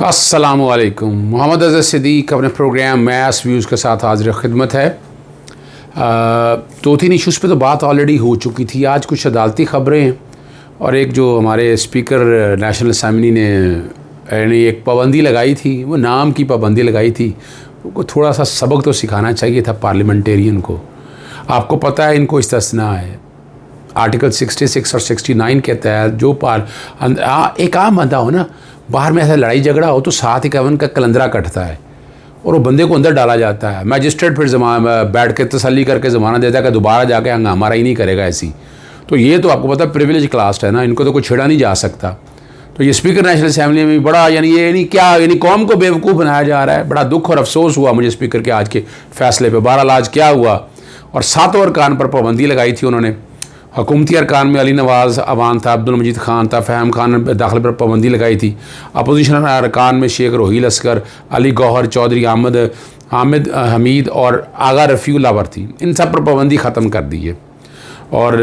अस्सलामुअलैकुम। मोहम्मद अज़हर सिद्दीक़ अपने programme maths views के साथ हाजिर खिदमत है। दो तीन इशूज़ पे तो बात ऑलरेडी हो चुकी थी। आज कुछ अदालती ख़बरें हैं और एक जो हमारे स्पीकर नेशनल असम्बली ने यानी एक पाबंदी लगाई थी, वो नाम की पाबंदी लगाई थी। उनको थोड़ा सा सबक तो सिखाना चाहिए था पार्लियामेंटेरियन को। आपको पता है इनको इस्तिस्ना है, आर्टिकल 66 और 69 के तहत जो एक आम बंदा हो ना, बाहर में ऐसा लड़ाई झगड़ा हो तो 751 का कलंदरा कटता है और वो बंदे को अंदर डाला जाता है। मैजिस्ट्रेट फिर बैठ के तसल्ली करके ज़माना देता है कि दोबारा जाके हंगामा ही नहीं करेगा ऐसी। तो ये तो आपको पता है प्रिविलेज क्लास है ना, इनको तो कोई छेड़ा नहीं जा सकता। तो ये स्पीकर नेशनल असम्बली में बड़ा यानी कौम को बेवकूफ़ बनाया जा रहा है। बड़ा दुख और अफसोस हुआ मुझे स्पीकर के आज के फैसले पर। बहरहाल आज क्या हुआ, और 7 अरकान पर पाबंदी लगाई थी उन्होंने। हुकूमती अरकान में अली नवाज़ अवान था, अब्दुल मजीद खान था, फ़हम खान दाखिले पर पाबंदी लगाई थी। अपोजिशन अरकान में शेख रोहील असगर, अली गौहर चौधरी, आमिद हमीद और आगा रफ़ीउल लावर थी। इन सब पर पाबंदी ख़त्म कर दी है। और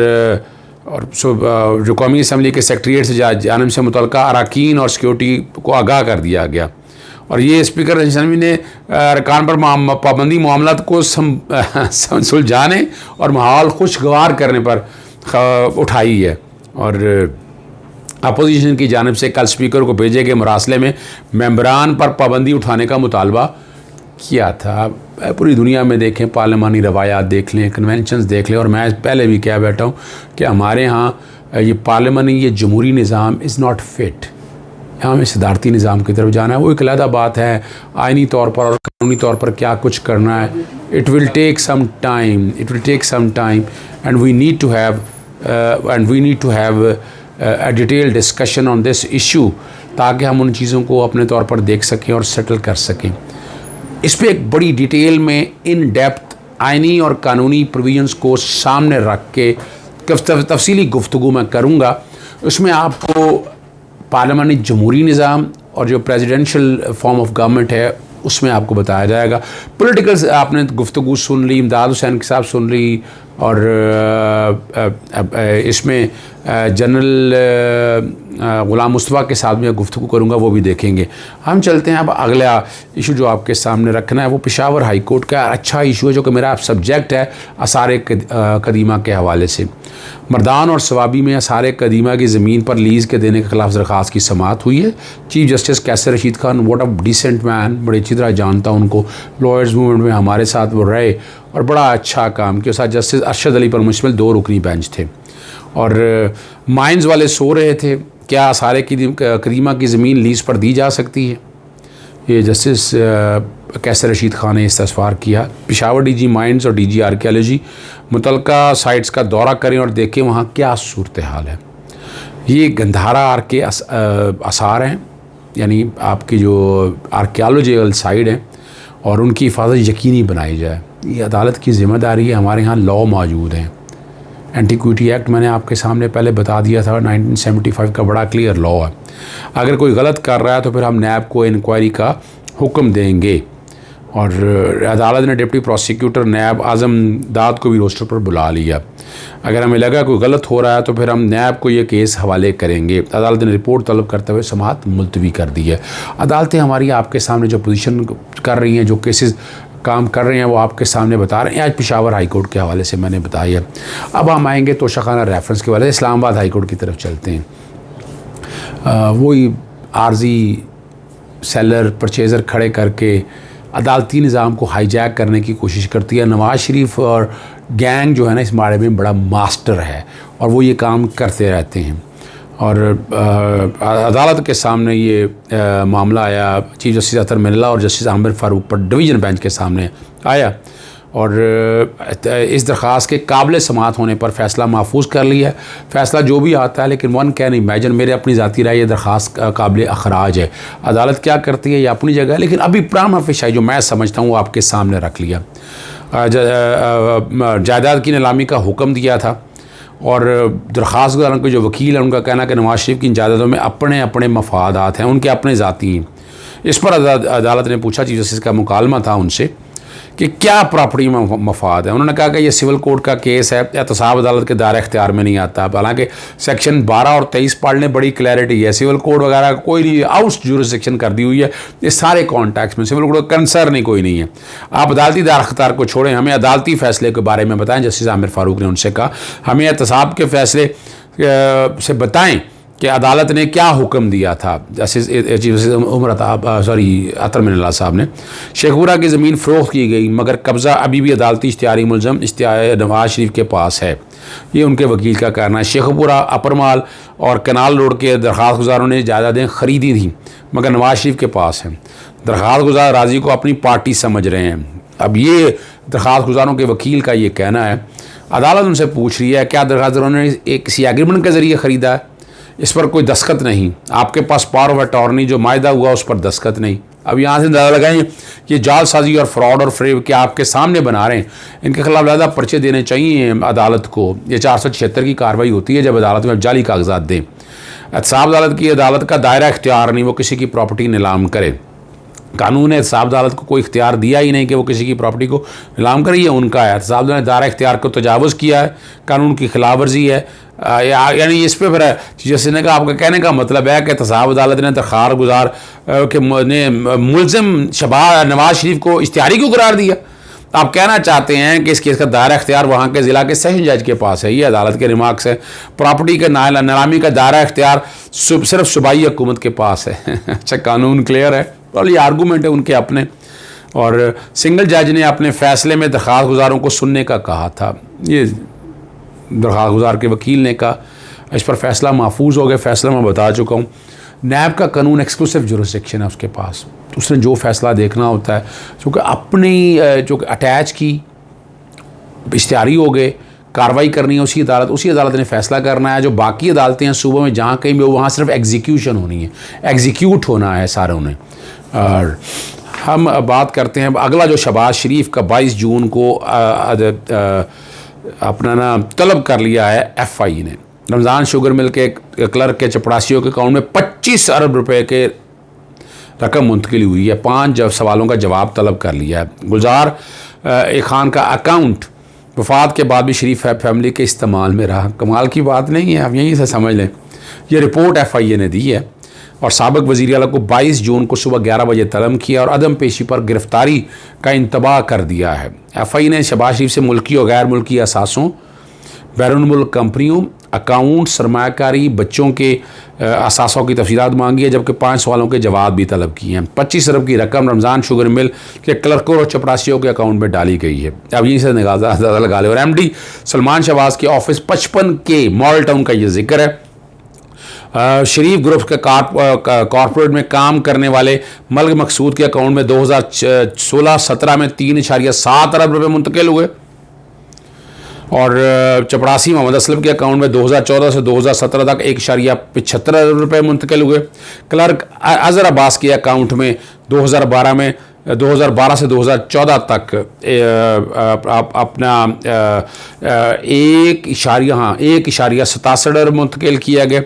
जो कौमी असम्बली के सेक्रेटरीट से जानब से मुतल्लिका अरकान और सिक्योरिटी को आगाह कर दिया गया। और ये स्पीकर असम्बली ने अरकान पर पाबंदी मामलात को सुलझाने और माहौल खुशगवार करने पर उठाई है। और अपोजिशन की जानिब से कल स्पीकर को भेजे गए मरासले में मेंबरान पर पाबंदी उठाने का मुतालबा किया था। पूरी दुनिया में देखें, पार्लिमानी रवायात देख लें, कन्वेंशंस देख लें, और मैं पहले भी कह बैठा हूँ कि हमारे यहाँ ये पार्लिमानी ये जमहूरी निज़ाम इज़ नॉट फिट। यहाँ हमें सदारती निज़ाम की तरफ जाना है। वो एक अलग बात है आइनी तौर पर और कानूनी तौर पर क्या कुछ करना है। It will take some time and we need to have a detail discussion on this issue, ताकि हम उन चीज़ों को अपने तौर पर देख सकें और सेटल कर सकें। इस पर एक बड़ी डिटेल में इन डेप्थ आइनी और कानूनी प्रोविजंस को सामने रख के तफसीली गुफ्तगू मैं करूँगा। उसमें आपको पार्लियामानी जमहूरी निज़ाम और जो प्रेसिडेंशियल फॉर्म ऑफ गवर्नमेंट है उसमें आपको बताया जाएगा। पॉलिटिकल आपने गुफ्तगू सुन ली, इमदाद हुसैन के साथ सुन ली, और इसमें जनरल ग़ुलाम मुस्तफ़ा के साथ में गुफ्तगू करूँगा, वो भी देखेंगे। हम चलते हैं अब अगला इशू जो आपके सामने रखना है, वो पेशावर हाई कोर्ट का अच्छा इशू है जो कि मेरा सब्जेक्ट है आसार कदीमा के हवाले से। मर्दान और सवाबी में आसार कदीमा की ज़मीन पर लीज़ के देने के ख़िलाफ़ दरख्वास्त की समाअत हुई है। Chief justice Qaiser Rashid Khan, what a decent man, बड़ी अच्छी तरह जानता हूँ उनको। लॉयर्स मूवमेंट में हमारे साथ वो रहे और बड़ा अच्छा काम किया। साथ जस्टिस अरशद अली पर मुश्तमिल 2 रुकनी बेंच थे। और माइंस वाले सो रहे थे, क्या आसार कदीमा की ज़मीन लीज़ पर दी जा सकती है? ये जस्टिस कैसर रशीद खान ने इस्तफसार किया। पेशावर डीजी माइंस और डीजी आर्कियोलॉजी मुतल्लिका साइट्स का दौरा करें और देखें वहाँ क्या सूरत हाल है। ये गंधारा आर के आसार हैं, यानी आपकी जो आर्कियोलॉजिकल साइट हैं, और उनकी हिफाजत यकीनी बनाई जाए। ये अदालत की ज़िम्मेदारी है। हमारे यहाँ लॉ मौजूद हैं। एंटीक्विटी एक्ट मैंने आपके सामने पहले बता दिया था, 1975 का बड़ा क्लियर लॉ है। अगर कोई गलत कर रहा है तो फिर हम नैब को इंक्वायरी का हुक्म देंगे। और अदालत ने डिप्टी प्रोसिक्यूटर नैब आज़म दाद को भी रोस्टर पर बुला लिया। अगर हमें लगा कोई गलत हो रहा है तो फिर हम नैब को ये केस हवाले करेंगे। अदालत ने रिपोर्ट तलब करते हुए समाअत मुलतवी कर दी है। अदालतें हमारी आपके सामने जो पोजीशन कर रही हैं, जो केसेस काम कर रहे हैं, वो आपके सामने बता रहे हैं। आज पेशावर हाई कोर्ट के हवाले से मैंने बताया। अब हम आएंगे तोशाखाना रेफरेंस के हवाले से इस्लामाबाद हाई कोर्ट की तरफ चलते हैं। वही आर्जी सेलर परचेज़र खड़े करके अदालती निज़ाम को हाईजैक करने की कोशिश करती है। नवाज़ शरीफ और गैंग जो है ना, इस मामले में बड़ा मास्टर है और वो ये काम करते रहते हैं। और अदालत के सामने ये मामला आया, चीफ जस्टिस अतर मिल्ला और जस्टिस आमिर फ़ारूक पर डिवीज़न बेंच के सामने आया, और इस दरख्वास्त के काबिल समाअत होने पर फ़ैसला महफूज कर लिया है। फ़ैसला जो भी आता है, लेकिन वन कैन इमेजिन, मेरे अपनी ज़ाती राय, ये दरख्वास्त काबिल अखराज है। अदालत क्या करती है ये अपनी जगह है, लेकिन अभी प्रामा फ़िशाई जो मैं समझता हूँ वो आपके सामने रख लिया। जायदाद की नीलामी का हुक्म दिया था, और दरख्वास्त के जो वकील हैं उनका कहना है कि नवाज़ शरीफ की जायदादों में अपने अपने मफादात हैं, उनके अपने ज़ाती हैं। इस पर अदालत ने पूछा, चीफ जस्टिस का मुकालमा था उनसे कि क्या प्रॉपर्टी में मफाद है। उन्होंने कहा कि ये सिविल कोर्ट का केस है, एहतसाब अदालत के दायरे इख्तियार में नहीं आता। हालांकि सेक्शन 12 और 23 पढ़ लें, बड़ी क्लैरिटी है। सिविल कोर्ट वगैरह कोई नहीं, आउट ज्यूरिसडिक्शन कर दी हुई है ये सारे कॉन्टैक्ट्स में, सिविल कोर्ट कंसर्न ही कोई नहीं है। आप अदालती दायरा इख्तियार को छोड़ें, हमें अदालती फैसले के बारे में बताएं। जस्टिस आमिर फारूक ने उनसे कहा हमें एहतसाब के फैसले से बताएं कि अदालत ने क्या हुक्म दिया था। जस्टिस अतर मिनल्ला साहब ने, शेखपुरा की ज़मीन फ़रोख्त की गई मगर कब्ज़ा अभी भी अदालती इश्तिहारी मुलज़म नवाज शरीफ के पास है, ये उनके वकील का कहना है। शेखपुरा, अपर माल और कनाल रोड के दरख्वास्त गुजारों ने जायदादें ख़रीदी थी मगर नवाज शरीफ के पास हैं। दरख्वास्त गुजार राजी को अपनी पार्टी समझ रहे हैं। अब ये दरख्वास्त गुजारों के वकील का ये कहना है। अदालत उनसे पूछ रही है क्या दरख्वास्त गुजारों ने किसी एग्रीमेंट के ज़रिए ख़रीदा है, इस पर कोई दस्तखत नहीं, आपके पास पावर ऑफ अटॉर्नी जो मायदा हुआ उस पर दस्तखत नहीं। अब यहाँ से अंदाज़ा लगाएं ये जालसाजी और फ्रॉड और फ्रेब के आपके सामने बना रहे हैं, इनके खिलाफ ज़्यादा पर्चे देने चाहिए अदालत को। ये 476 की कार्रवाई होती है जब अदालत में जाली कागजात दें। एहतसाब अदालत की अदालत का दायरा इख्तियार नहीं वो किसी की प्रॉपर्टी नीलाम करे। कानून ने एहतसाब अदालत को कोई इख्तियार दिया ही नहीं कि वो किसी की प्रॉपर्टी को नीलाम करे, ये उनका है। एहतसाब अदालत ने दायरा इख्तियार को तजावुज़ किया है, कानून की खिलाफ वर्जी है। यानी इस पर फिर जैसे ने कहा, आपका कहने का मतलब है कि एहतसाब अदालत ने दरख्वास्त गुजार के मुलज़िम नवाज शरीफ को इश्तिहारी क्यों करार दिया। आप कहना चाहते हैं कि इस केस का दायरा इख्तियार वहाँ के ज़िला के सेशन जज के पास है। ये अदालत के रिमार्क्स है। प्रॉपर्टी के नीलामी का दायरा इख्तियार सिर्फ सूबाई हुकूमत के पास है। अच्छा, कानून क्लियर है और ये आर्गूमेंट है उनके अपने। और सिंगल जज ने अपने फ़ैसले में दरख्वास्त गुजारों को सुनने का कहा था। ये दरख्वास्त गुजार के वकील ने कहा इस पर फ़ैसला महफूज हो गया। फ़ैसला मैं बता चुका हूँ। नैब का कानून एक्सक्लूसिव जुरिसडिक्शन है उसके पास, उसने जो फ़ैसला देखना होता है, क्योंकि अपनी जो अटैच की इश्तिहारी हो गए, कार्रवाई करनी है उसी अदालत ने फ़ैसला करना है। जो बाकी अदालतें हैं सूबों में जहाँ कहीं भी वहाँ सिर्फ एग्जीक्यूशन होनी है, एग्जीक्यूट होना है सारों ने। और हम बात करते हैं अगला जो शहबाज शरीफ का 22 जून को अपना ना तलब कर लिया है FI ने। रमज़ान शुगर मिल के क्लर्क के चपरासियों के अकाउंट में 25 अरब रुपए के रकम मुंतकिल हुई है। 5 सवालों का जवाब तलब कर लिया है। गुलजार खान का अकाउंट वफात के बाद भी शरीफ फैमिली के इस्तेमाल में रहा। कमाल की बात नहीं है, आप यहीं से समझ लें। ये रिपोर्ट FIA ने दी है। और साबिक वज़ीर आला को 22 जून को सुबह 11 बजे तलब किया और अदम पेशी पर गिरफ्तारी का इंतबाह कर दिया है। FI ने शहबाज शरीफ से मुल्की और गैर मुल्की असासों, बैरून मुल्क कंपनियों, अकाउंट, सरमाकारी, बच्चों के असासों की तफसीलात मांगी है, जबकि 5 सवालों के जवाब भी तलब किए हैं। 25 अरब की रकम रमज़ान शुगर मिल के क्लर्कों और चपरासियों के अकाउंट में डाली गई है। अब यहीं से अंदाज़ा लगा ले। और MD सलमान शहबाज के ऑफिस 55 के मॉडल टाउन का ये जिक्र है। शरीफ ग्रुप के कॉरपोरेट में काम करने वाले मलिक मकसूद के अकाउंट में 2016-17 में 3.7 अरब रुपये मुंतकिल हुए। और चपरासी मोहम्मद असलम के अकाउंट में 2014 से 2017 तक 1.75 अरब रुपये मुंतकिल हुए। क्लर्क अजहर अब्बास के अकाउंट में 2012 से 2014 तक अपना 1.67 अरब मुंतकिल किया गया।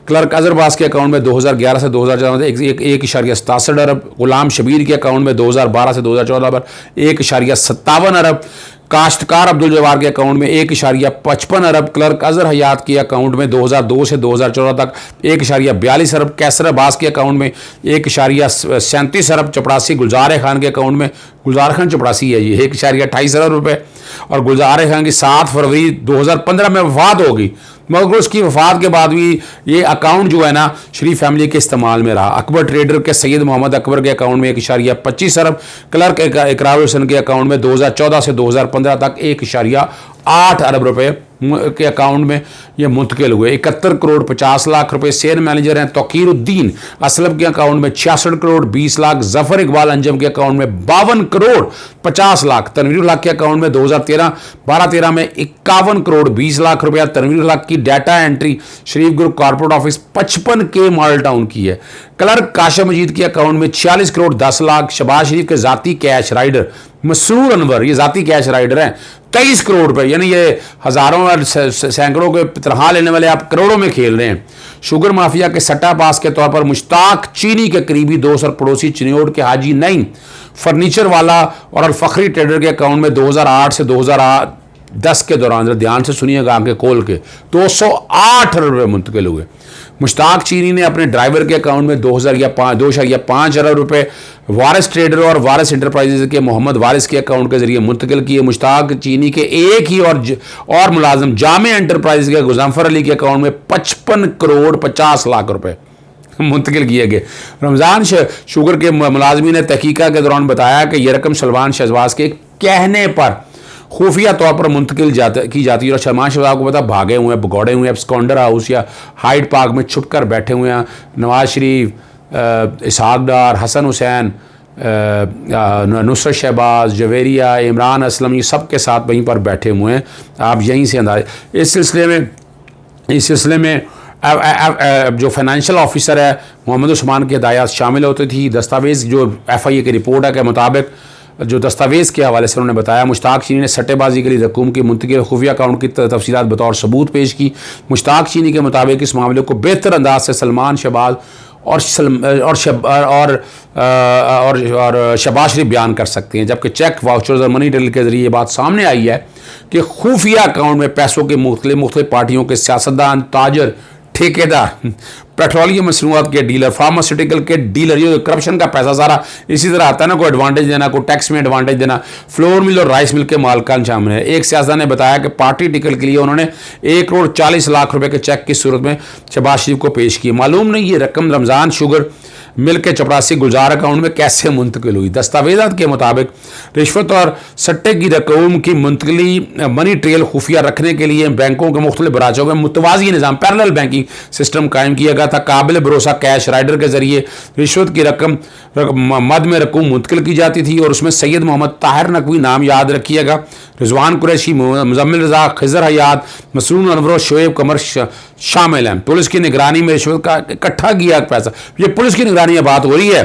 क्लर्क अजहर अब्बास के अकाउंट में 2011 से 2014 तक 1.67 अरब। गुलाम शबीर के अकाउंट में 2012 से 2014 पर 1.57 अरब। काश्तकार अब्दुल जवार के अकाउंट में 1.55 अरब। क्लर्क अजहर हयात के अकाउंट में 2002 से 2014 तक 1.42 अरब। कैसर अब्बास के अकाउंट में 1.37 अरब। चपरासी गुलजार खान के अकाउंट में, गुलजार खान चपरासी है ये, 1.28 अरब रुपये। और गुलजार खान की 7 फरवरी 2015 में वफात होगी, मगर उसकी वफात के बाद भी ये अकाउंट जो है ना शरीफ फैमिली के इस्तेमाल में रहा। अकबर ट्रेडर के सैयद मोहम्मद अकबर के अकाउंट में 1.25 अरब। क्लर्क इकरार हुसैन के अकाउंट में 2014 से 2015 तक 1.8 अरब रुपये के अकाउंट में ये मुंतकिल हुए। 71 करोड़ 50 लाख रुपए शेयर मैनेजर हैं तौकीरुद्दीन असलम के अकाउंट में 66 करोड़ 20 लाख। जफर इकबाल अंजम के अकाउंट में 52 करोड़ 50 लाख। तनवीर हक के अकाउंट में 2012-13 में 51 करोड़ 20 लाख रुपया। तनवीर हक की डाटा एंट्री शरीफ ग्रुप कॉर्पोरेट ऑफिस 55 के मॉडल टाउन की है। क्लर्क काशिफ मजीद के अकाउंट में 46 करोड़ 10 लाख। शहबाज शरीफ के जाती कैश राइडर मसरूर अनवर, ये जाती कैश राइडर हैं, 23 करोड़ रुपए, यानी ये हज़ारों और सैकड़ों के तनख्वाह लेने वाले आप करोड़ों में खेल रहे हैं। शुगर माफिया के सट्टा पास के तौर पर मुश्ताक चीनी के करीबी दोस्त और पड़ोसी चिन्योट के हाजी नईम फर्नीचर वाला और अलफखरी ट्रेडर के अकाउंट में 2008 से 2010 के दौरान, ध्यान से सुनिएगा आंखें खोल के, 208 अरब रुपये मुंतकिल हुए। मुश्ताक चीनी ने अपने ड्राइवर के अकाउंट में 2.5 अरब रुपये वारिस ट्रेडर और वारिस इंटरप्राइजेज के मोहम्मद वारिस के अकाउंट के जरिए मुंतकिल किए। मुश्ताक चीनी के एक ही और मुलाजिम जामे इंटरप्राइजेज के गुज़ाफर अली के अकाउंट में 55 करोड़ 50 लाख रुपए मुंतकिल किए गए। रमज़ान शुगर के मुलाजमी ने तहकीका के दौरान बताया कि यह रकम सलमान शहबाज के कहने पर खुफिया तौर पर मुंतकिल की जाती है और सलमान शहबाज को पता भागे हुए हैं, भगौड़े हुए हैं, स्कॉन्डर हाउस या हाइड पार्क में छुप कर बैठे हुए हैं। नवाज शरीफ, इसहाक डार, हसन हुसैन, नुसरत शहबाज, जवेरिया, इमरान असलम, ये सब के साथ वहीं पर बैठे हुए हैं। आप यहीं से अंदाज़ इस सिलसिले में जो फाइनेंशियल ऑफिसर है मोहम्मद उस्मान की हिदायत शामिल होती थी। दस्तावेज़ जो FIA की रिपोर्ट है के मुताबिक जो दस्तावेज़ के हवाले से उन्होंने बताया, मुश्ताक चीनी ने सट्टेबाजी के लिए रकूम की मुंतकिल खुफिया अकाउंट की तफसीलात बतौर सबूत पेश की। मुश्ताक चीनी के मुताबिक इस मामले को बेहतर अंदाज से सलमान शहबाज और शहबाज शरीफ बयान कर सकते हैं, जबकि चेक, वाउचर्स और मनी ट्रेल के जरिए ये बात सामने आई है कि खुफिया अकाउंट में पैसों के मुख्तलिफ पार्टियों के सियासतदान, ताजर, ठेकेदार, पेट्रोलियम मसनूआत के डीलर, फार्मास्यूटिकल के डीलर, ये करप्शन का पैसा सारा इसी तरह आता है ना, कोई एडवांटेज देना, कोई टैक्स में एडवांटेज देना। फ्लोर मिल और राइस मिल के मालिकान शामिल है। एक सियासतदान ने बताया कि पार्टी टिकट के लिए उन्होंने 1 करोड़ 40 लाख रुपए के चेक की सूरत में शहबाज शरीफ को पेश की। मालूम नहीं ये रकम रमज़ान शुगर मिल के चपरासी गुलजार अकाउंट में कैसे मुंतकिल हुई। दस्तावेज़ात के मुताबिक रिश्वत और सट्टे की रकूम की मुंतकिली मनी ट्रेल खुफिया रखने के लिए बैंकों के मुख्तलिफ ब्रांचों में मुतवाज़ी निज़ाम पैरेलल बैंकिंग सिस्टम कायम किया गया था। काबिल भरोसा कैश राइडर के जरिए रिश्वत की रकम मद में रकूम मुंतकिल की जाती थी और उसमें सैयद मोहम्मद ताहिर नकवी नाम याद रखिएगा, रिजवान कुरैशी, मुजम्मिल रजा, खिजर हयात, मसरून अनवर, शोएब कमर शामिल हैं। पुलिस की निगरानी में रिश्वत का इकट्ठा किया पैसा, ये पुलिस की निगरानी बात हो रही है।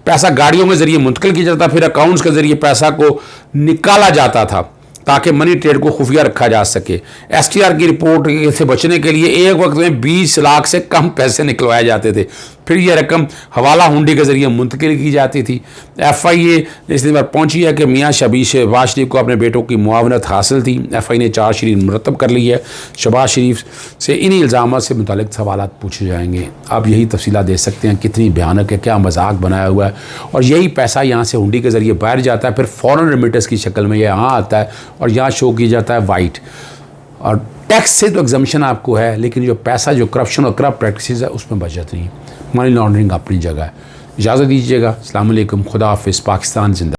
पैसा गाड़ियों के जरिए मुंतकिल किया जाता, फिर अकाउंट्स के जरिए पैसा को निकाला जाता था ताकि मनी ट्रेड को खुफिया रखा जा सके। STR की रिपोर्ट से बचने के लिए एक वक्त में 20 लाख से कम पैसे निकलवाए जाते थे, फिर यह रकम हवाला हुंडी के जरिए मुंतकिल की जाती थी। FIA इस दिन पर पहुंची है कि मियाँ शहबाज शरीफ को अपने बेटों की मुआवनत हासिल थी। FIA ने चार्जशीट मुरतब कर ली है। शहबाज शरीफ से इन्हीं इल्ज़ाम से मुतालिक सवाल पूछे जाएंगे। आप यही तफसीलात दे सकते हैं कितनी भयानक है, क्या मजाक बनाया हुआ है। और यही पैसा यहाँ से हुंडी के जरिए बाहर जाता है, फिर फॉरेन रेमिटेंस की शक्ल में यहाँ आता है और यहाँ शो किया जाता है वाइट। और टैक्स से तो एग्जम्पशन आपको है, लेकिन जो पैसा जो करप्शन और करप्ट प्रैक्टिसेस है उसमें बचत नहीं। मनी लॉन्ड्रिंग अपनी जगह है। इजाज़त दीजिएगा। अस्सलाम वालेकुम, खुदा हाफिज़, पाकिस्तान जिंदा।